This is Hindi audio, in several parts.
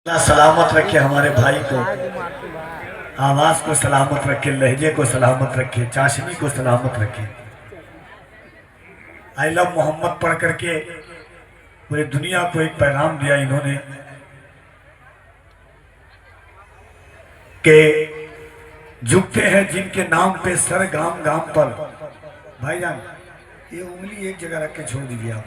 अल्लाह सलामत रखे हमारे भाई को, आवाज को सलामत रखे, लहजे को सलामत रखे, चाशनी को सलामत रखे। आई लव मोहम्मद पढ़ करके पूरी दुनिया को एक पैगाम दिया इन्होंने कि झुकते हैं जिनके नाम पे सर गाम गाम पर। भाईजान ये उंगली एक जगह रख के छोड़ दीजिए आप।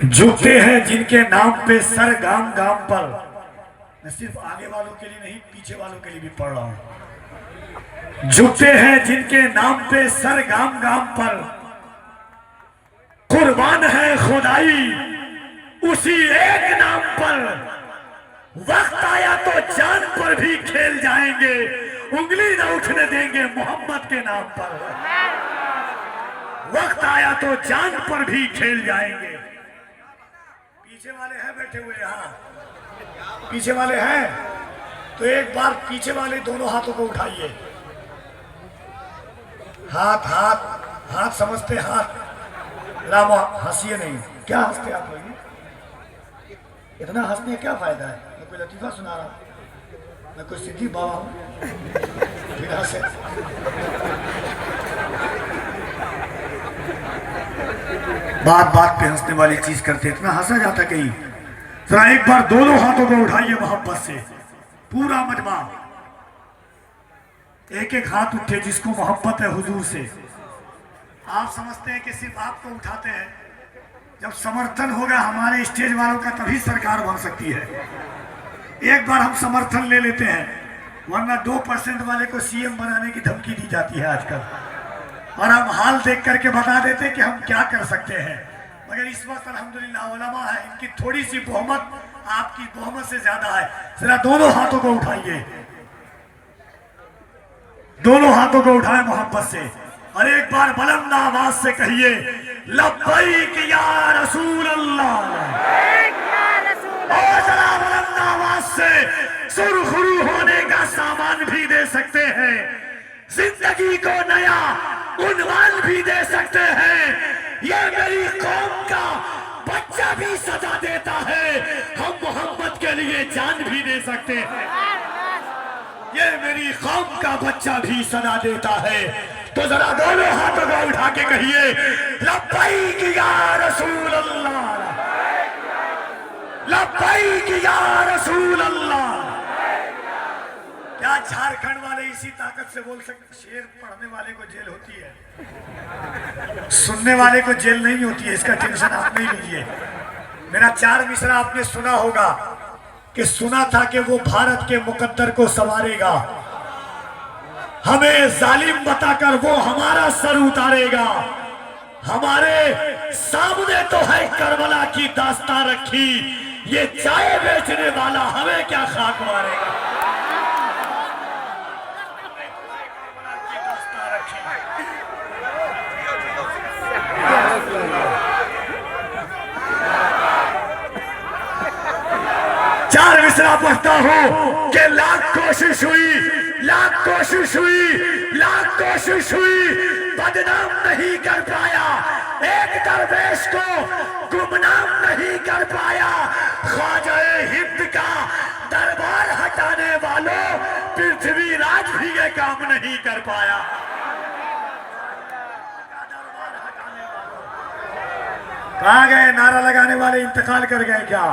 झुकते हैं जिनके नाम पे सर गाम गाम पर। मैं सिर्फ आगे वालों के लिए नहीं पीछे वालों के लिए भी पढ़ रहा हूं। झुकते हैं जिनके नाम पे सर गाम गाम पर, कुर्बान है खुदाई उसी एक नाम पर। वक्त आया तो जान पर भी खेल जाएंगे, उंगली न उठने देंगे मोहम्मद के नाम पर। वक्त आया तो जान पर भी खेल जाएंगे। पीछे वाले हैं बैठे हुए, यहाँ पीछे वाले हैं तो एक बार पीछे वाले दोनों हाथों को उठाइए। हाथ हाथ हाथ समझते हाथ। राम हंसिए नहीं, क्या हंसते आप लोग? इतना हंसने क्या फायदा है? मैं कोई लतीफा सुना रहा हूं, मैं कोई सिद्धि बाबा हूं फिर हंसे। बात बात पे हंसने वाली चीज करते, इतना हंसा जाता कहीं? जरा एक बार दोनों हाथों को उठाइए मोहब्बत से, पूरा मजमा एक एक हाथ उठे जिसको मोहब्बत है हुजूर से। आप समझते हैं कि सिर्फ आपको उठाते हैं, जब समर्थन होगा हमारे स्टेज वालों का तभी सरकार बन सकती है। एक बार हम समर्थन ले लेते हैं, वरना 2% वाले को सीएम बनाने की धमकी दी जाती है आजकल, और हम हाल देख करके बता देते हैं कि हम क्या कर सकते हैं। मगर इस वक्त अल्हम्दुलिल्लाह उलमा है, इनकी थोड़ी सी बहुमत आपकी बहुमत से ज्यादा है। जरा दोनों हाथों को उठाइए, दोनों हाथों को उठाए मोहब्बत से, और एक बार बुलंद आवाज से कहिए लब्बैक या रसूल अल्लाह। और जरा बुलंद आवाज से सुरखरू होने का सामान भी दे सकते हैं, जिंदगी को नया उन्वान भी दे सकते हैं। ये मेरी कौम का बच्चा भी सजा देता है, हम मोहम्मद के लिए जान भी दे सकते हैं। ये मेरी कौम का बच्चा भी सजा देता है। तो जरा दोनों हाथों को उठा के कहिए लब्बैक या रसूल अल्लाह, लब्बैक या रसूल अल्लाह। क्या झारखंड वाले इसी ताकत से बोल सकते? शेर पढ़ने वाले को जेल होती है, सुनने वाले को जेल नहीं होती है, इसका टेंशन आप नहीं लीजिए। मेरा 4 मिसरा आपने सुना होगा कि सुना था कि वो भारत के मुकद्दर को संवारेगा, हमें जालिम बताकर वो हमारा सर उतारेगा। हमारे सामने तो है करबला की दास्तां रखी, ये चाय बेचने वाला हमें क्या खाक मारेगा। 4 मिसरा पढ़ता हूं कि लाख कोशिश हुई, लाख कोशिश हुई, लाख कोशिश हुई, बदनाम नहीं कर पाया। एक दरवेश को गुमनाम नहीं कर पाया। ख्वाजा-ए हिंद का दरबार हटाने वालों पृथ्वीराज भी ये काम नहीं कर पाया। कहां गए नारा लगाने वाले? इंतकाल कर गए क्या?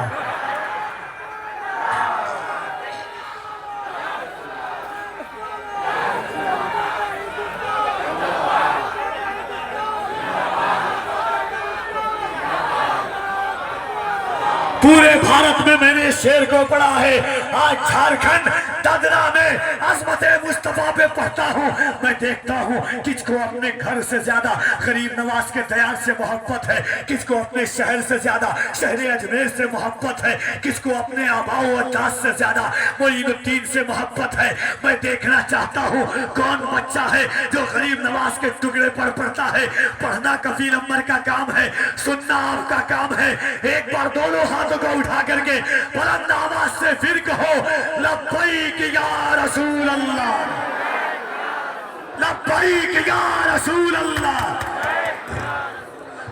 पूरे भारत में मैंने शेर को पढ़ा है, आज झारखंड दादरा में अजमत मुस्तफा पे पढ़ता हूँ। मैं देखता हूँ किसको अपने घर से ज्यादा गरीब नवाज के दयाल से मोहब्बत है, किसको अपने शहर से ज्यादा शहर अजमेर से मोहब्बत है, किसको अपने आबाओ अजदाद से ज्यादा मोइनुद्दीन से मोहब्बत है। मैं देखना चाहता हूँ कौन बच्चा है जो गरीब नवाज के टुकड़े पर पढ़ता है। पढ़ना कफील अम्बर का काम है, सुनना आपका काम है। एक बार दोनों हाथों को उठा करके बुलंद आवाज से फिर कहो लब्बैक या रसूल अल्लाह, लब्बैक या रसूल अल्लाह।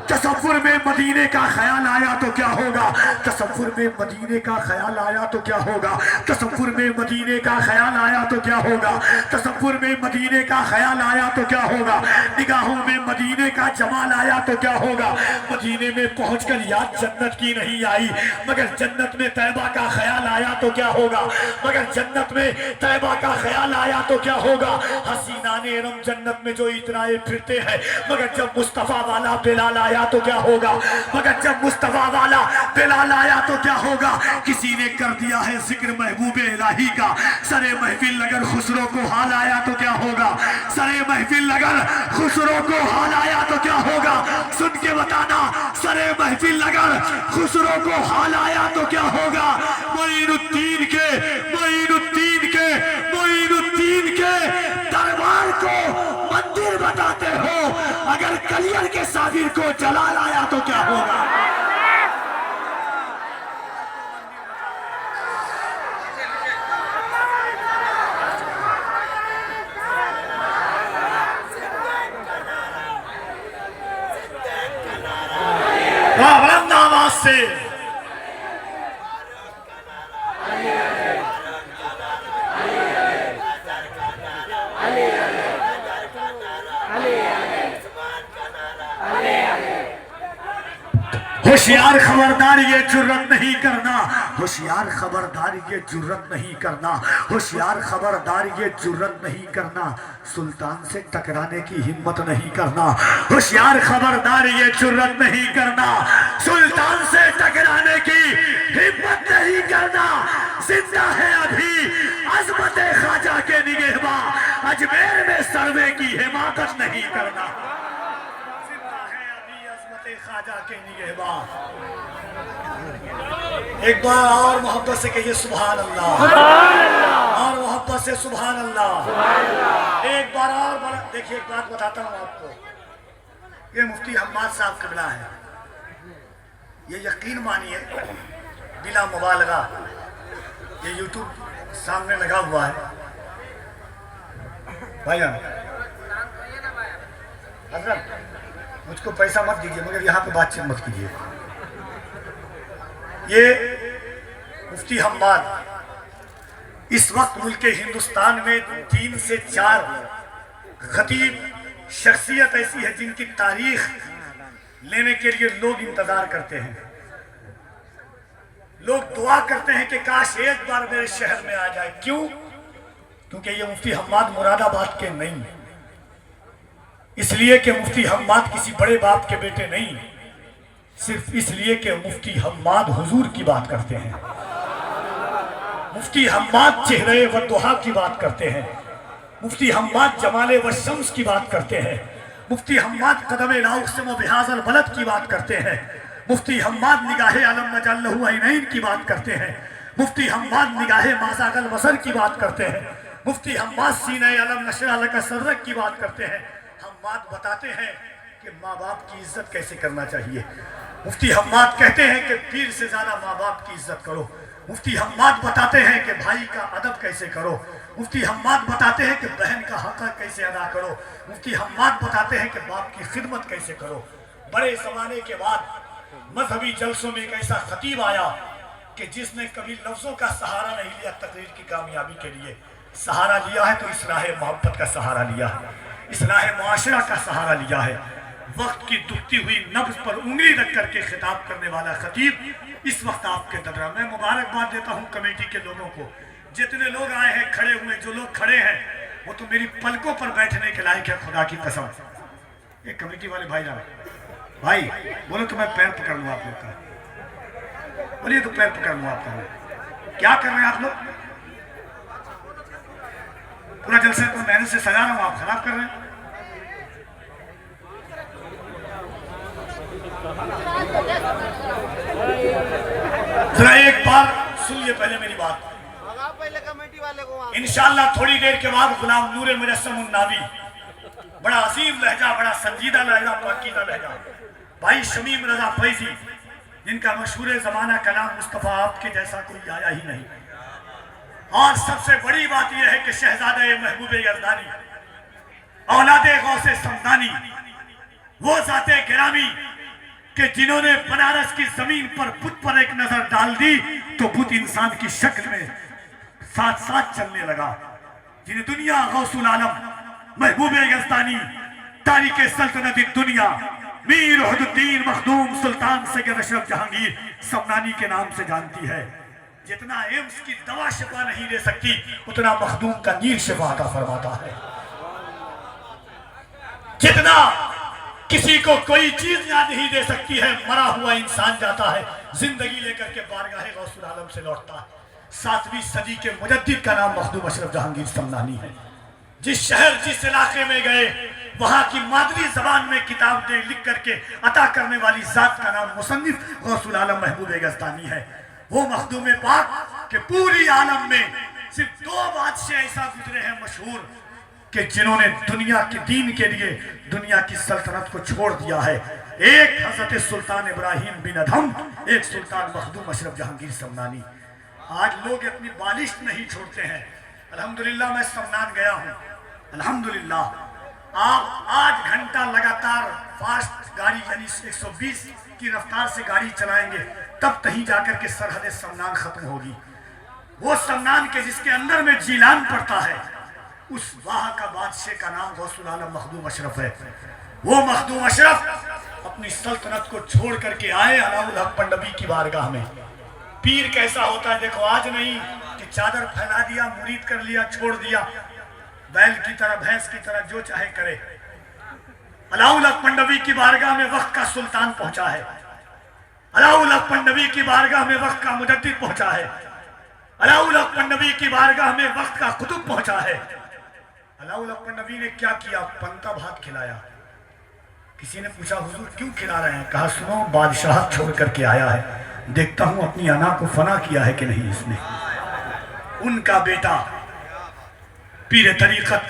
तसव्वुर में मदीने का ख्याल आया तो क्या होगा, तसव्वुर में मदीने का ख्याल आया तो क्या होगा, तसव्वुर में मदीने का ख्याल आया तो क्या होगा, तसव्वुर में मदीने का ख्याल आया तो क्या होगा, निगाहों में मदीने का जमाल आया तो क्या होगा। मदीने में पहुंचकर याद जन्नत की नहीं आई, मगर जन्नत में तैबा का ख्याल आया तो क्या होगा, मगर जन्नत में तैबा का ख्याल आया तो क्या होगा। हसीनाने रम जन्नत में जो इतराए फिरते हैं, मगर जब मुस्तफा वाला बिलाल आया तो क्या होगा, मगर जब मुस्तफा वाला बिलाल आया तो क्या होगा। किसी ने कर दिया है जिक्र महबूब इलाही का, सरे महफिल अगर खुसरो को हाल आया तो क्या होगा, सरे महफिल अगर खुसरो को हाल आया तो क्या होगा। सुन के बताना, सरे महफिल अगर खुसरो को हाल आया तो क्या होगा। मोइनुद्दीन के मोइनुद्दीन के मोइनुद्दीन के दरबार को मंदिर बताते हो, अगर कलियर के साबिर को जलाल आया तो क्या होगा। बुलंद आवाज से होशियार खबरदार ये जुर्रत नहीं करना, होशियार खबरदार ये जुर्रत नहीं करना, होशियार खबरदार ये जुर्रत नहीं करना, सुल्तान से टकराने की हिम्मत नहीं करना। होशियार खबरदार ये जुर्रत नहीं करना, सुल्तान से टकराने की हिम्मत नहीं करना। जिंदा है अभी अजमत ख्वाजा के निगहबा, अजमेर में सर्वे की हिमाकत नहीं करना। ख्वाजा के निगहबा। एक बार और मोहब्बत से कहिए सुभान अल्लाह, और मोहब्बत से सुभान अल्लाह। एक बार और देखिए, एक बात बताता हूँ आपको, ये मुफ्ती हम्माद साहब किबला है, ये यकीन मानिए बिला मुबालगा, ये यूट्यूब सामने लगा हुआ है भाईजान। हजरत मुझको पैसा मत दीजिए, मगर यहाँ पे बातचीत मत कीजिए। ये मुफ्ती हम्माद इस वक्त मुल्क हिंदुस्तान में 3 से 4 खतीब शख्सियत ऐसी है जिनकी तारीख लेने के लिए लोग इंतजार करते हैं। लोग दुआ करते हैं कि काश एक बार मेरे शहर में आ जाए। क्यों? क्योंकि ये मुफ्ती हम्माद मुरादाबाद के नहीं, इसलिए कि मुफ्ती हम्माद किसी बड़े बाप के बेटे नहीं, सिर्फ इसलिए कि मुफ्ती हम्माद हुजूर की बात करते हैं, मुफ्ती हम्माद चेहरे व दुहा की बात करते हैं, मुफ्ती हम्माद जमाले व शम्स की बात करते हैं, मुफ्ती हम्माद कदम लाउसम बिहाज़ल बलद की बात करते हैं, मुफ्ती हम्माद निगाहे आलम नजल्लहु ऐनैन की बात करते हैं, मुफ्ती हम्माद निगाहे माज़ागल बसर की बात करते हैं, मुफ्ती हम्माद सीने अलम नशरा लका सदरक की बात करते हैं। हम्माद बताते हैं कि माँ बाप की इज्जत कैसे करना चाहिए। मुफ्ती हम्माद कहते हैं कि पीर से ज्यादा माँ बाप की इज्जत करो। मुफ्ती हम्माद बताते हैं कि भाई का अदब कैसे करो। मुफ्ती हम्माद बताते हैं कि बहन का हक कैसे अदा करो। मुफ्ती हम्माद बताते हैं कि बाप की खिदमत कैसे करो। बड़े जमाने के बाद मजहबी जलसों में एक ऐसा खतीब आया कि जिसने कभी लफ्जों का सहारा नहीं लिया तकरीर की कामयाबी के लिए, सहारा लिया है तो इस राह मोहब्बत का सहारा लिया है, इस राह मुआशरा का सहारा लिया है। वक्त की दुखती हुई नब्ज पर उंगली रख करके खिताब करने वाला खतीब इस वक्त आपके दरबार में। मुबारकबाद देता हूँ कमेटी के लोगों को, जितने लोग आए हैं, खड़े हुए जो लोग खड़े हैं, वो तो मेरी पलकों पर बैठने के लायक है, खुदा की कसम। एक कमेटी वाले भाई जान भाई बोलो तो मैं पैर पकड़ लूँ आप लोग का, बोलिए तो पैर पकड़ लूँ आप लोग। क्या कर रहे हैं आप लोग? पूरा जलसे तो मेहनत से सजा रहा हूँ, आप खराब कर रहे हैं। जरा एक बार सुनिए पहले मेरी बात। इंशाअल्लाह थोड़ी देर के बाद गुलाम नूर मुजस्सम उन्नावी, बड़ा अजीम लहजा, बड़ा संजीदा लहजा, पाकीज़ा लहजा, भाई शमीम रजा फैजी, जिनका मशहूर जमाना कलाम मुस्तफ़ा आपके जैसा कोई आया ही नहीं। और सबसे बड़ी बात यह है कि शहजादे महबूब यज़दानी, औलादे गौसे समदानी, वो जाते गिरामी कि जिन्होंने बनारस की जमीन पर बुत पर एक नजर डाल दी तो बुत इंसान की शक्ल में साथ साथ चलने लगा। जिन्हें दुनिया गौसुल आलम महबूब गस्तानी तारीख सल्तनत दुनिया मीर उहुद्दीन मखदूम सुल्तान सैयद अशरफ जहांगीर समनानी के नाम से जानती है। जितना एम्स की दवा शिफा नहीं दे सकती उतना मखदूम का नीर शिफा अता फरमाता है। जितना किसी को कोई चीज याद नहीं दे सकती है, मरा हुआ इंसान जाता है जिंदगी लेकर के बारगाह गौसुल आलम से लौटता है। 7वीं सदी के मुजद्दिद का नाम मखदूम अशरफ जहांगीर समनानी है। जिस शहर जिस इलाके में गए वहां की मादरी जबान में किताब लिख करके अता करने वाली जात का नाम मुसन्निफ गौसुल आलम महबूब गस्तानी है। वो मखदूम पाक के पूरी आलम में सिर्फ 2 बादशाह ऐसा गुजरे हैं मशहूर कि जिन्होंने दुनिया के दीन के लिए दुनिया की सल्तनत को छोड़ दिया है। एक हजरत सुल्तान इब्राहिम बिन अदहम, एक सुल्तान मखदूम अशरफ जहांगीर समनानी। आज लोग अपनी बालिश नहीं छोड़ते हैं। अल्हम्दुलिल्लाह मैं समनान गया हूँ, अल्हम्दुलिल्लाह। आप 8 घंटा लगातार फास्ट गाड़ी यानी 120 की रफ्तार से गाड़ी चलाएंगे तब कहीं जाकर के सरहद समनान खत्म होगी। वो समनान के जिसके अंदर में जीलान पड़ता है, उस वाह का बादशाह का नाम गौसुल आलम मखदूम अशरफ है। वो मखदूम अशरफ अपनी सल्तनत को छोड़ करके आए अलाउल हक पंडवी की बारगाह में। पीर कैसा होता है देखो, आज नहीं कि चादर फैला दिया, मुरीद कर लिया, छोड़ दिया, बैल की तरह भैंस की तरह जो चाहे करे। अलाउल हक पंडवी की बारगाह में वक्त का सुल्तान पहुंचा है। अलाउल हक पंडवी की बारगाह में वक्त का मुजद्दिद पहुंचा है। अलाउल हक पंडवी की बारगाह में वक्त का कुतुब पहुंचा है। अलाउल हक पंडवी ने क्या किया? पंता भात खिलाया। किसी ने पूछा हुजूर क्यों खिला रहे हैं? कहा सुनो, बादशाह छोड़ करके आया है, देखता हूं अपनी अना को फना किया है कि नहीं इसने। उनका बेटा पीर तरीकत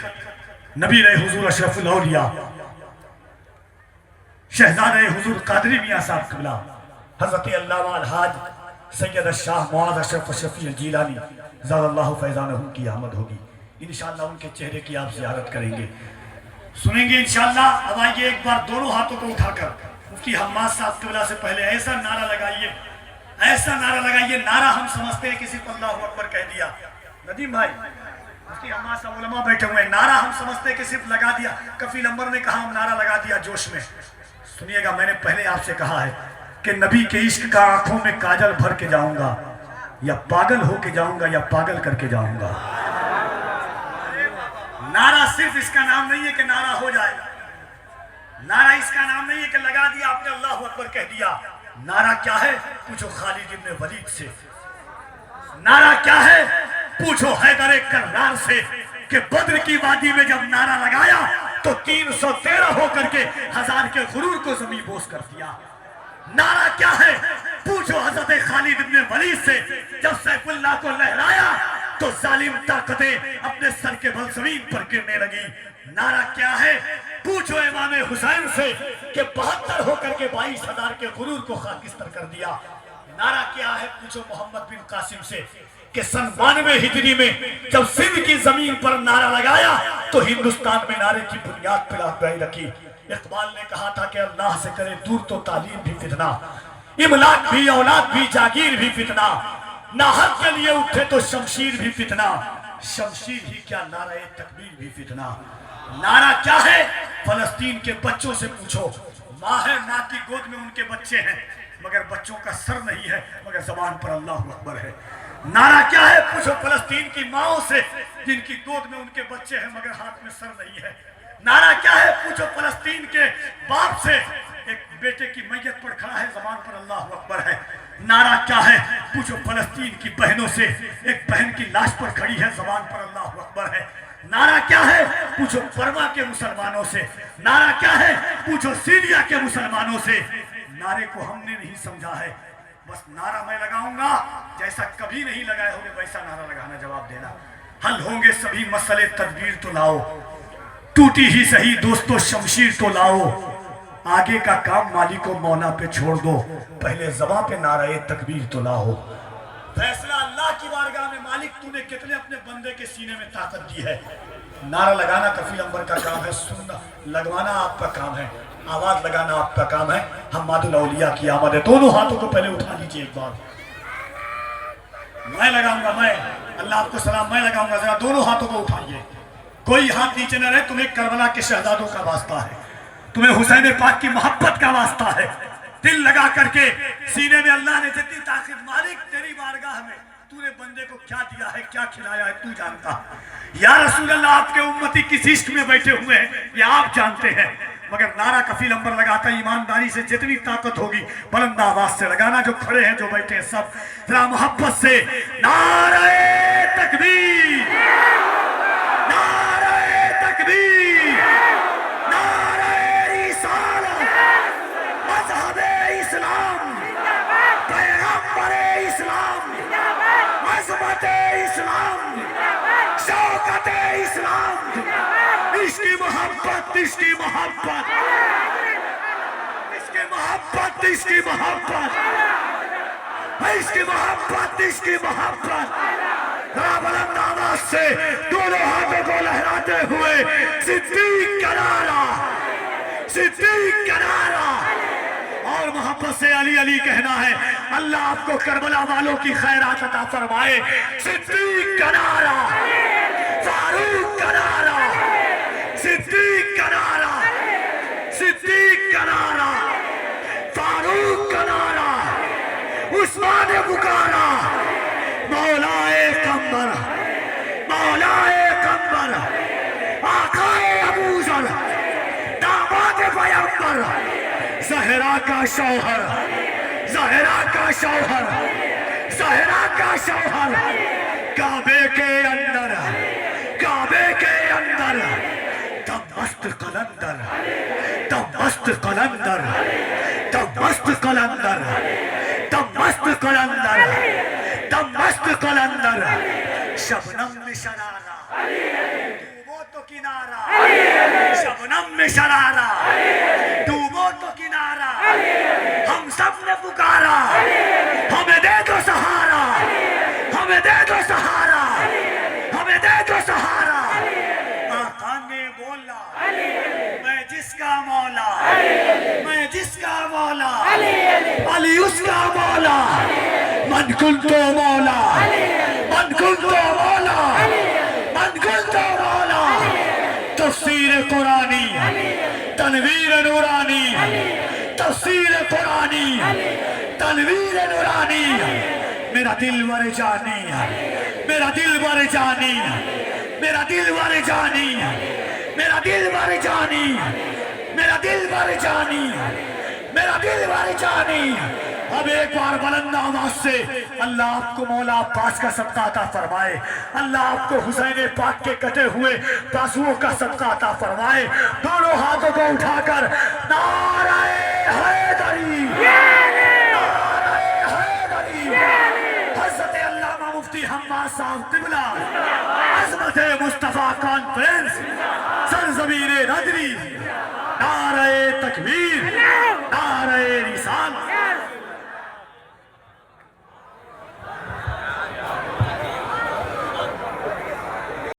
नबी रहे हुजूर अशरफुल औलिया शहजादे हुजूर कादरी मियां साहब क़िबला हजरत अल्लामा अलहाज सैयद शाह मुआज़ अशरफ शफी जीलानी ज़ादल्लाहु फैज़ानहु की आमद होगी। इंशाअल्लाह उनके चेहरे की आप ज़ियारत करेंगे, सुनेंगे इंशाअल्लाह। अब आइए एक बार दोनों हाथों को उठाकर मुफ्ती हम्माद साहब क़िबला से पहले ऐसा नारा लगाइए, ऐसा नारा लगाइए। नारा हम समझते हैं कि सिर्फ अल्लाहु अकबर कह दिया। नदीम भाई, मुफ्ती हम्माद साहब उलमा बैठे हुए हैं, नारा हम समझते हैं कि सिर्फ लगा दिया। कफील अंबर ने कहा हम नारा लगा दिया जोश में। सुनिएगा, मैंने पहले आपसे कहा है कि नबी के इश्क का आंखों में काजल भर के जाऊंगा, या पागल होके जाऊंगा या पागल करके जाऊंगा। नारा सिर्फ इसका नाम नहीं है कि नारा हो जाएगा। नारा इसका नाम नहीं है कि लगा दिया आपने अल्लाहु अकबर कह दिया। नारा क्या है? पूछो खालिद इब्न वलीद से। नारा क्या है? पूछो हैदर कर्रार से कि बद्र की वादी में जब नारा लगाया तो 313 होकर के 1000 के गुरूर को जमीन बोस कर दिया। नारा क्या है? पूछो हजरत खालिद इब्न वलीद से, जब सैफुल्लाह को लहराया तो जालिम ताकतें अपने सर के बल जमीन पर गिरने लगी। नारा क्या है? पूछो इमाम हुसैन से कि 72 होकर के 22,000 के गुरूर को खाकिस्तर कर दिया। नारा क्या है? पूछो मोहम्मद बिन कासिम से कि सन 92 हिजरी में जब सिंध की जमीन पर नारा लगाया तो हिंदुस्तान में नारे की बुनियाद पिलाई रखी। इकबाल ने कहा था कि अल्लाह से करे दूर तो तालीम भी फितना, इमलाक भी, औलाद भी, जागीर भी फितना, नाहक के लिए उठे तो शमशीर भी फितना, शमशीर ही क्या नारा तकबीर भी फितना। नारा क्या है? फलस्तीन के बच्चों से पूछो, माँ है, माँ की गोद में उनके बच्चे हैं मगर बच्चों का सर नहीं है, मगर जबान पर अल्लाहु अकबर है। नारा क्या है? पूछो फलस्तीन की माओ से जिनकी गोद में उनके बच्चे हैं मगर हाथ में सर नहीं है। नारा क्या है? पूछो फलस्तीन के बाप से, एक बेटे की मैयत पर खड़ा है, जबान पर अल्लाहु अकबर है। नारा क्या है? पूछो फलस्तीन की बहनों से, एक बहन की लाश पर खड़ी है, जबान पर अल्लाहु अकबर है। नारा क्या है? पूछो बर्मा के मुसलमानों से। नारा क्या है? पूछो सीरिया के मुसलमानों से। नारे को हमने नहीं समझा है, बस नारा मैं लगाऊंगा, जैसा कभी नहीं लगाए होंगे वैसा नारा लगाना, जवाब देना। हल होंगे सभी मसले, तदबीर तो लाओ, टूटी ही सही दोस्तों शमशीर तो लाओ, आगे का काम मालिको मौला पे छोड़ दो, पहले ज़बां पे नारा तकबीर तो लाओ। फैसला अल्लाह की बारगाह में, मालिक तूने कितने अपने बंदे के सीने में ताकत दी है। नारा लगाना कफील अंबर का काम है, सुनना लगवाना आपका काम है। आवाज लगाना आपका काम है। हम मादुल औलिया की आमद है। दोनों हाथों को पहले उठा लीजिए एक बार। मैं लगाऊंगा, मैं अल्लाह आपको सलाम मैं लगाऊंगा, जरा दोनों हाथों को उठाइए। कोई हाथ नीचे न रहे। तुम्हें करबला के शहजादों का वास्ता है, तुम्हें हुसैन पाक की मोहब्बत का वास्ता है। दिल लगा करके सीने में अल्लाह ने जितनी ताकत, मालिक तेरी बारगाह में तूने बंदे को क्या दिया है, क्या खिलाया है, तू जानता। या रसूल अल्लाह, आपके उम्मती किस इश्क में बैठे हुए हैं ये आप जानते हैं। मगर नारा कफील अंबर लगाता, ईमानदारी से जितनी ताकत होगी बुलंद आवाज से लगाना। जो खड़े हैं जो बैठे हैं सब जरा मोहब्बत से नारे तकबीर, नारे तकबीर, नारे रिसालत, मज़हबे इस्लाम, पैगंबरे इस्लाम, अज़मते इस्लाम, शौकते इस्लाम, इसकी मोहब्बत, इसकी मोहब्बत, इसकी मोहब्बत, इसकी मोहब्बत, इसकी मोहब्बत, इसकी मोहब्बत। बुलंद आवाज से दोनों हाथों को लहराते हुए सिद्दीक का नारा, सिद्दीक का नारा। और मोहब्बत से अली अली कहना है। अल्लाह आपको करबला वालों की खैरात अता फरमाए। सिद्दीक का नारा, फारूक का नारा, सिद्दीक का नारा, सिद्दीक का नारा, फारूक का नारा, उस्मान ने पुकारा मौलाए कम्बर, मौलाए कम्बर, आकाए अबूजर, दामाद पैगंबर, ज़हरा का शौहर, ज़हरा का शौहर, ज़हरा का शौहर, काबे के अंदर, काबे के अंदर दमस्त कलंदर, दमस्त कलंदर, दमस्त कलंदर, दमस्त कलंदर, दमस्त कलंदर, शबनम में शरारा, डूबो तो किनारा, शबनम में शरारा, डूबो तो किनारा, हम सब ने पुकारा, हमें दे दो सहारा, हमें दे दो सहारा, हमें दे दो सहारा। आका ने बोला मैं जिसका मौला, मैं जिसका मौला, अली उसका मौला, मन कुल तो मौला, मन कुल तो मौला, मन कुल तो मौला। तफसीर कुरानी, तनवीर नूरानी, तफसीर कुरानी, तनवीर नूरानी। मेरा दिल वर जानी, मेरा दिल वर जानी, मेरा दिल वर जानी, मेरा दिल वर जानी, मेरा दिल वर जानी, मेरा दिल वर जानी। अब एक बार बुलंद आवाज से अल्लाह आपको मौला अब्बास का सदका अता फरमाए। अल्लाह आपको हुसैन पाक के कटे हुए बाजुओं का सदका अता फरमाए। दोनों हाथों को उठाकर नारे हैदरी, नारे हैदरी। हज़रत अल्लामा मुफ्ती हम्माद साहब क़िबला, अज़मते मुस्तफ़ा कॉन्फ्रेंस, सरज़मीन नदरी, नारे तकबीर।